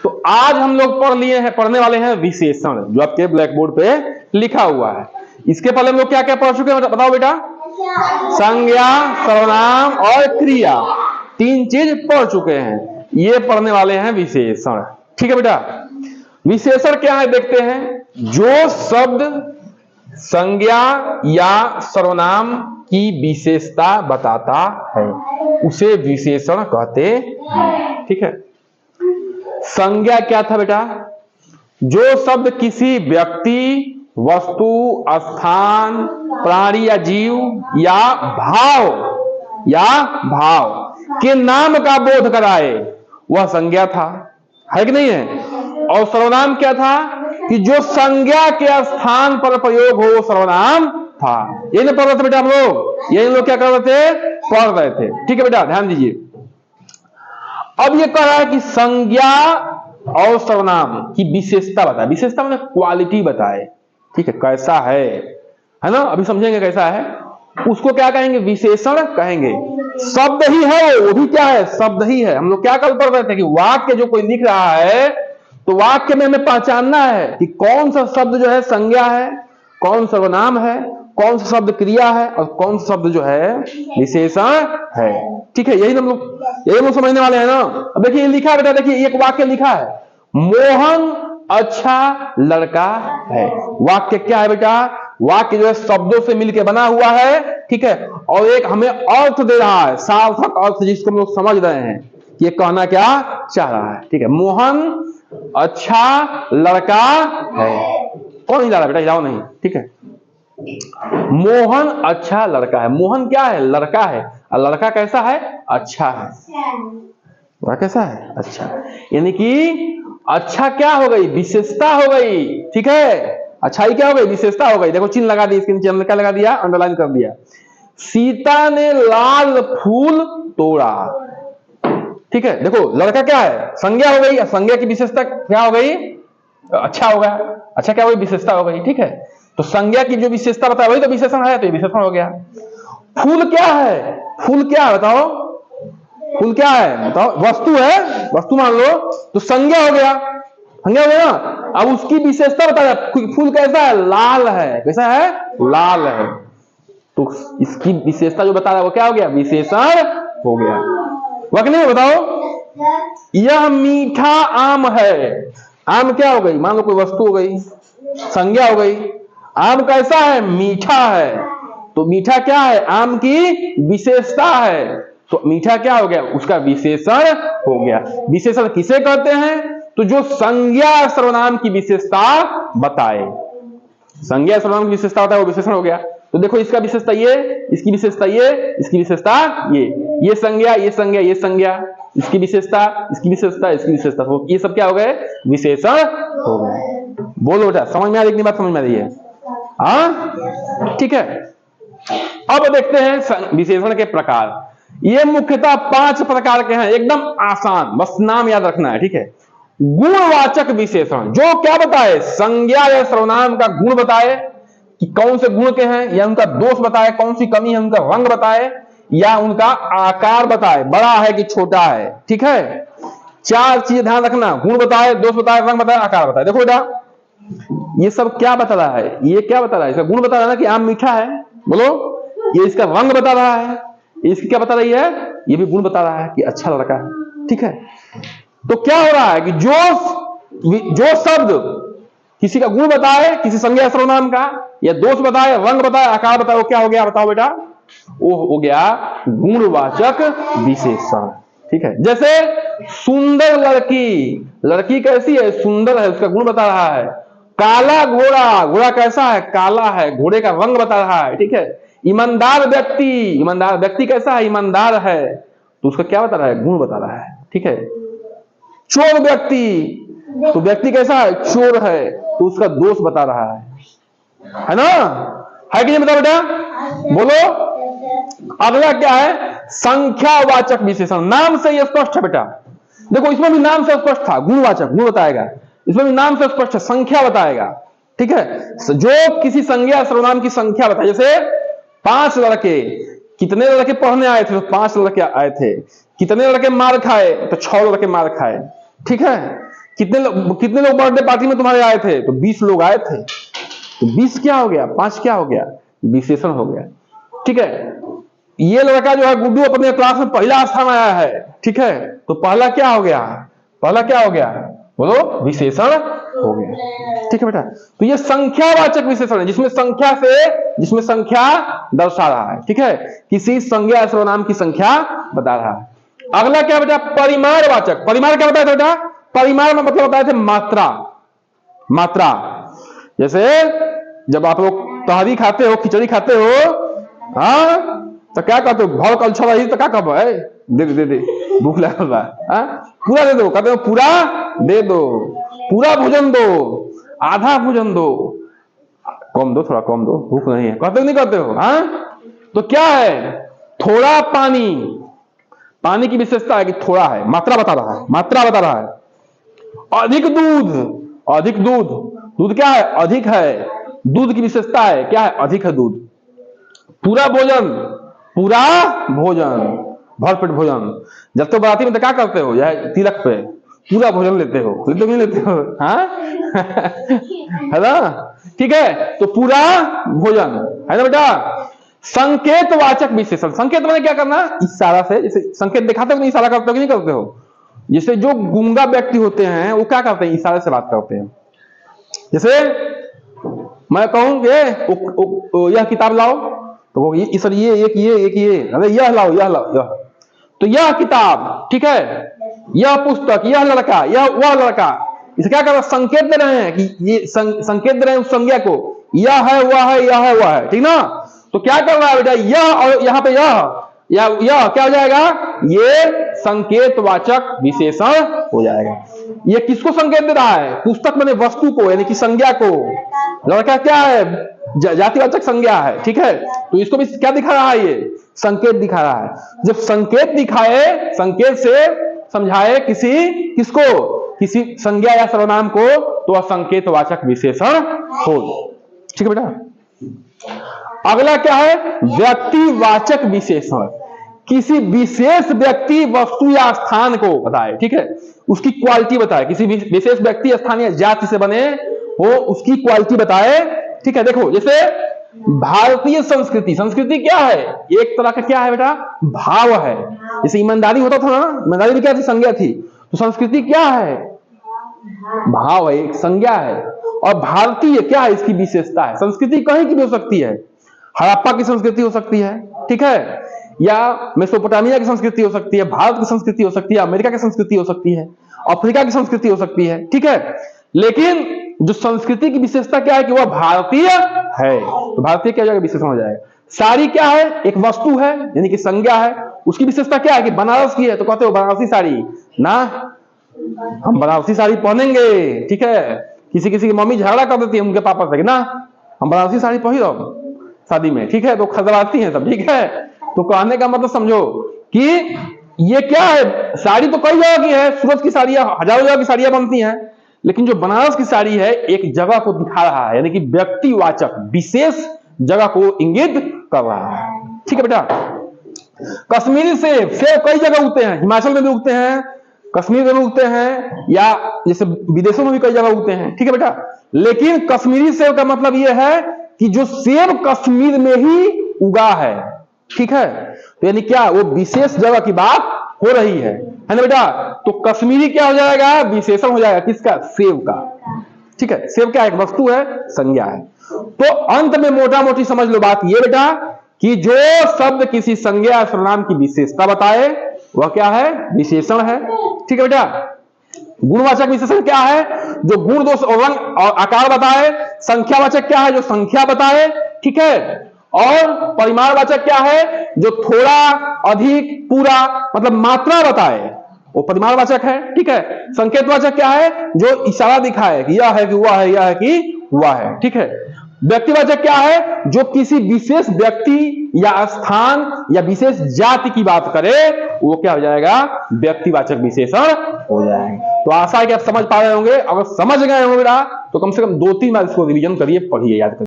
तो आज हम लोग पढ़ने वाले हैं विशेषण, जो आपके ब्लैक बोर्ड पे लिखा हुआ है। इसके पहले हम लोग क्या क्या पढ़ चुके हैं बताओ बेटा? संज्ञा, सर्वनाम और क्रिया, 3 चीज पढ़ चुके हैं। ये पढ़ने वाले हैं विशेषण। ठीक है बेटा, विशेषण क्या है देखते हैं। जो शब्द संज्ञा या सर्वनाम की विशेषता बताता है उसे विशेषण कहते हैं। ठीक है, संज्ञा क्या था बेटा? जो शब्द किसी व्यक्ति, वस्तु, स्थान, प्राणी या जीव या भाव के नाम का बोध कराए वह संज्ञा था, है कि नहीं है? और सर्वनाम क्या था? कि जो संज्ञा के स्थान पर प्रयोग हो वो सर्वनाम था। यही ना पढ़ रहे थे बेटा हम लोग? यही लोग क्या कर रहे थे? पढ़ रहे थे। ठीक है बेटा, ध्यान दीजिए। अब ये कह रहा है कि संज्ञा और सर्वनाम की विशेषता बताए। विशेषता मतलब क्वालिटी बताए। ठीक है, कैसा है ना? अभी समझेंगे कैसा है। उसको क्या कहेंगे? विशेषण कहेंगे। शब्द ही है वो भी क्या है? शब्द ही है। हम लोग क्या कल पढ़ रहे थे कि वाक्य जो कोई लिख रहा है तो वाक्य में हमें पहचानना है कि कौन सा शब्द जो है संज्ञा है, कौन सर्वनाम है, कौन सा शब्द क्रिया है और कौन सा शब्द जो है विशेषण है। ठीक है, यही हम लोग समझने वाले हैं ना। अब देखिए लिखा है बेटा, देखिए एक वाक्य लिखा है, मोहन अच्छा लड़का है। वाक्य क्या है बेटा? वाक्य जो है शब्दों से मिलकर बना हुआ है। ठीक है, और एक हमें अर्थ दे रहा है, सार्थक अर्थ, जिसको हम लोग समझ रहे हैं कि ये कहना क्या चाह रहा है। ठीक है, मोहन अच्छा लड़का है। कौन हिला रहा है बेटा? हिलाओ नहीं। ठीक है, मोहन अच्छा लड़का है। मोहन क्या है? लड़का है। और लड़का कैसा है? अच्छा है। लड़का कैसा है? अच्छा। यानी कि अच्छा क्या हो गई? विशेषता हो गई। ठीक है, अच्छाई क्या हो गई? विशेषता हो गई। देखो चिन्ह लगा दिया इसके नीचे, हमने क्या लगा दिया? अंडरलाइन कर दिया। सीता ने लाल फूल तोड़ा। ठीक है, देखो लड़का क्या है? संज्ञा हो गई। संज्ञा की विशेषता क्या हो गई? अच्छा हो गया। अच्छा क्या हो गई? विशेषता हो गई। ठीक है, तो संज्ञा की जो विशेषता बताया वही तो विशेषण है, तो ये विशेषण हो गया। फूल क्या है? फूल क्या है बताओ? फूल क्या है बताओ? वस्तु है, वस्तु मान लो, तो संज्ञा हो गया। संज्ञा हो गया ना। अब उसकी विशेषता बताया, फूल कैसा है? लाल है। कैसा है? लाल है। तो इसकी विशेषता जो बता रहा है वो क्या हो गया? विशेषण हो गया। वह नहीं बताओ, यह मीठा आम है। आम क्या हो गई? मान लो कोई वस्तु हो गई, संज्ञा हो गई। आम कैसा है? मीठा है। तो मीठा क्या है? आम की विशेषता है। तो मीठा क्या हो गया? उसका विशेषण हो गया। विशेषण किसे कहते हैं? तो जो संज्ञा सर्वनाम की विशेषता बताए। संज्ञा सर्वनाम की विशेषता बताए वो विशेषण हो गया। तो देखो इसका विशेषता ये, इसकी विशेषता ये, इसकी विशेषता ये संज्ञा, ये संज्ञा, ये संज्ञा, इसकी विशेषता, इसकी विशेषता, इसकी विशेषता, तो ये सब क्या हो गए? विशेषण हो गए। बोलो बेटा, समझ में आ रही? इतनी बात समझ में आ रही है? हाँ, ठीक है। अब देखते हैं विशेषण के प्रकार। ये मुख्यतः 5 प्रकार के हैं, एकदम आसान, बस नाम याद रखना है। ठीक है, गुणवाचक विशेषण, जो क्या बताए? संज्ञा या सर्वनाम का गुण बताए कि कौन से गुण के हैं, या उनका दोष बताए, कौन सी कमी है, उनका रंग बताए, या उनका आकार बताए, बड़ा है कि छोटा है। ठीक है, 4 चीज ध्यान रखना, गुण बताए, दोष बताए, रंग बताए, आकार बताए। देखो बेटा ये सब क्या बता रहा है? ये क्या बता रहा है? इसका गुण बता रहा है ना कि आम मीठा है, बोलो। ये इसका रंग बता रहा है, इसकी क्या बता रही है? ये भी गुण बता रहा है कि अच्छा लड़का है। ठीक है, तो क्या हो रहा है कि जो शब्द किसी का गुण बताए, किसी संज्ञा सर्वनाम का, या दोष बताए, रंग बताए, आकार बताए, वो क्या हो गया बताओ बेटा? वो हो गया गुणवाचक विशेषण। ठीक है, जैसे सुंदर लड़की, लड़की कैसी है? सुंदर है, उसका गुण बता रहा है। काला घोड़ा, घोड़ा कैसा है? काला है, घोड़े का रंग बता रहा है। ठीक है, ईमानदार व्यक्ति, ईमानदार व्यक्ति कैसा है? ईमानदार है, तो उसका क्या बता रहा है? गुण बता रहा है। ठीक है, चोर व्यक्ति, तो व्यक्ति कैसा है? चोर है, तो उसका दोष बता रहा है ना? है कि नहीं? बताओ बेटा, बोलो। अगला क्या है? संख्यावाचक विशेषण। नाम से यह स्पष्ट है बेटा, देखो इसमें भी नाम से स्पष्ट था, गुणवाचक, गुण बताएगा। इसमें भी नाम से स्पष्ट है, संख्या बताएगा। ठीक है, जो किसी संज्ञा सर्वनाम की संख्या बताए, जैसे 5 लड़के, कितने लड़के पढ़ने आए थे? तो 5 लड़के आए थे। कितने लड़के मार खाए? तो 6 लड़के मार खाए। ठीक है, कितने लोग बर्थडे पार्टी में तुम्हारे आए थे? तो 20 लोग आए थे। तो 20 क्या हो गया? 5 क्या हो गया? विशेषण हो गया। ठीक है, ये लड़का जो है गुड्डू अपने क्लास में पहला स्थान आया है। ठीक है, तो पहला क्या हो गया? पहला क्या हो गया? बोलो, विशेषण हो गया। ठीक है बेटा, तो ये संख्यावाचक विशेषण है, जिसमें संख्या दर्शा रहा है। ठीक है, किसी संज्ञा सर्वनाम की संख्या बता रहा है। अगला क्या बेटा? परिमाणवाचक। परिमाण क्या बताया था बेटा? परिमाण में मतलब बताए थे मात्रा। जैसे जब आप लोग तहरी खाते हो, खिचड़ी खाते हो, हाँ, तो क्या कहते हो? भव कल रही तो क्या कहो? दे भूख लगल बा, पूरा दे दो। कहते हो पूरा दे दो, पूरा भोजन दो, आधा भोजन दो, कम दो, थोड़ा कम दो, भूख नहीं है। कहते हो नहीं कहते हो? हाँ, तो क्या है? थोड़ा पानी की विशेषता है कि थोड़ा है, मात्रा बता रहा है। अधिक दूध क्या है? अधिक है। दूध की विशेषता है क्या है? अधिक है दूध। पूरा भोजन, भरपेट भोजन। जब तो बराती में तो क्या करते हो? यह तिलक पे पूरा भोजन लेते हो नहीं लेते हो? हाँ है ना? ठीक है, तो पूरा भोजन है ना बेटा। संकेतवाचक विशेषण। संकेत मैंने क्या करना? इशारा से। जैसे संकेत दिखाते हो नहीं, इशारा करते हो कि नहीं करते हो? जैसे जो गूंगा व्यक्ति होते हैं वो क्या करते हैं? इशारे से बात करते हैं। जैसे मैं कहूं यह किताब लाओ, तो वो सर ये अरे यह लाओ, तो यह किताब, ठीक है, यह पुस्तक, यह लड़का, यह वह लड़का। इसे क्या कर रहे हैं? संकेत दे रहे हैं कि ये संकेत दे रहे हैं उस संज्ञा को, यह है, वह है, यह है, वह है। ठीक ना? तो क्या कर रहा है बेटा? यह और यहाँ पे यह क्या हो जाएगा? ये संकेतवाचक विशेषण हो जाएगा। ये किसको संकेत दे रहा है? पुस्तक मैंने वस्तु को, यानी कि संज्ञा को। लड़का क्या है? जातिवाचक संज्ञा है। ठीक है, तो इसको भी क्या दिखा रहा है? ये संकेत दिखा रहा है। जब संकेत दिखाए, संकेत से समझाए किसी संज्ञा या सर्वनाम को, तो वह संकेतवाचक विशेषण हो। ठीक है बेटा। अगला क्या है? व्यक्तिवाचक विशेषण। किसी विशेष व्यक्ति, वस्तु या स्थान को बताए। ठीक है, उसकी क्वालिटी बताए। किसी विशेष व्यक्ति, स्थान या जाति से बने हो, उसकी क्वालिटी बताए। ठीक है, देखो जैसे भारतीय संस्कृति क्या है? एक तरह का क्या है बेटा? भाव है। जैसे ईमानदारी होता था ना, ईमानदारी में क्या थी? संज्ञा थी। तो संस्कृति क्या है? भाव है, एक संज्ञा है। और भारतीय क्या है? इसकी विशेषता है। संस्कृति कहीं की भी हो सकती है। हड़प्पा की संस्कृति हो सकती है, ठीक है, या मेसोपोटामिया की संस्कृति हो सकती है, भारत की संस्कृति हो सकती है, अमेरिका की संस्कृति हो सकती है, अफ्रीका की संस्कृति हो सकती है। ठीक है, लेकिन जो संस्कृति की विशेषता क्या है? कि वह भारतीय है। तो भारतीय क्या हो जाएगा? विशेषण हो जाएगा। साड़ी क्या है? एक वस्तु है, यानी कि संज्ञा है। उसकी विशेषता क्या है? कि बनारस की है, तो कहते हो बनारसी साड़ी ना, हम बनारसी साड़ी पहनेंगे। ठीक है, किसी की मम्मी झगड़ा कर देती है उनके पापा से ना, हम बनारसी साड़ी पहनो शादी में। ठीक है, तो खजराती हैं सब। ठीक है, तो कहने का मतलब समझो कि ये क्या है? साड़ी तो कई जगह की है, सूरत की साड़ियां, हजारों जगह की साड़ियां बनती हैं, लेकिन जो बनारस की साड़ी है एक जगह को दिखा रहा है, यानी कि व्यक्तिवाचक, विशेष जगह को इंगित कर रहा है। ठीक है बेटा। कश्मीरी सेब कई जगह उगते हैं, हिमाचल में भी उगते हैं, कश्मीर में भी उगते हैं, या जैसे विदेशों में भी कई जगह उगते हैं। ठीक है बेटा, लेकिन कश्मीरी सेब का मतलब यह है कि जो सेब कश्मीर में ही उगा है। ठीक है, तो यानी क्या? वो विशेष जगह की बात हो रही है ना बेटा। तो कश्मीरी क्या हो जाएगा? विशेषण हो जाएगा। किसका? सेब का। ठीक है, सेब क्या? एक वस्तु है, संज्ञा है। तो अंत में मोटा मोटी समझ लो बात ये बेटा कि जो शब्द किसी संज्ञा या सर्वनाम की विशेषता बताए वह क्या है? विशेषण है। ठीक है बेटा। गुणवाचक विशेषण क्या है? जो गुण, दोष और रंग और आकार बताए। संख्यावाचक क्या है? जो संख्या बताए। ठीक है, और परिमाणवाचक क्या है? जो थोड़ा, अधिक, पूरा, मतलब मात्रा बताए, वो परिमाणवाचक है। ठीक है, संकेतवाचक क्या है? जो इशारा दिखाए कि यह है कि वह है, यह है कि वह है। ठीक है, व्यक्तिवाचक क्या है? जो किसी विशेष व्यक्ति या स्थान या विशेष जाति की बात करे, वो क्या हो जाएगा? व्यक्तिवाचक विशेषण हो जाएगा। तो आशा है कि आप समझ पा रहे होंगे। अगर समझ गए होंगे बेटा तो कम से कम 2-3 बार इसको रिवीजन करिए, पढ़िए, याद करिए।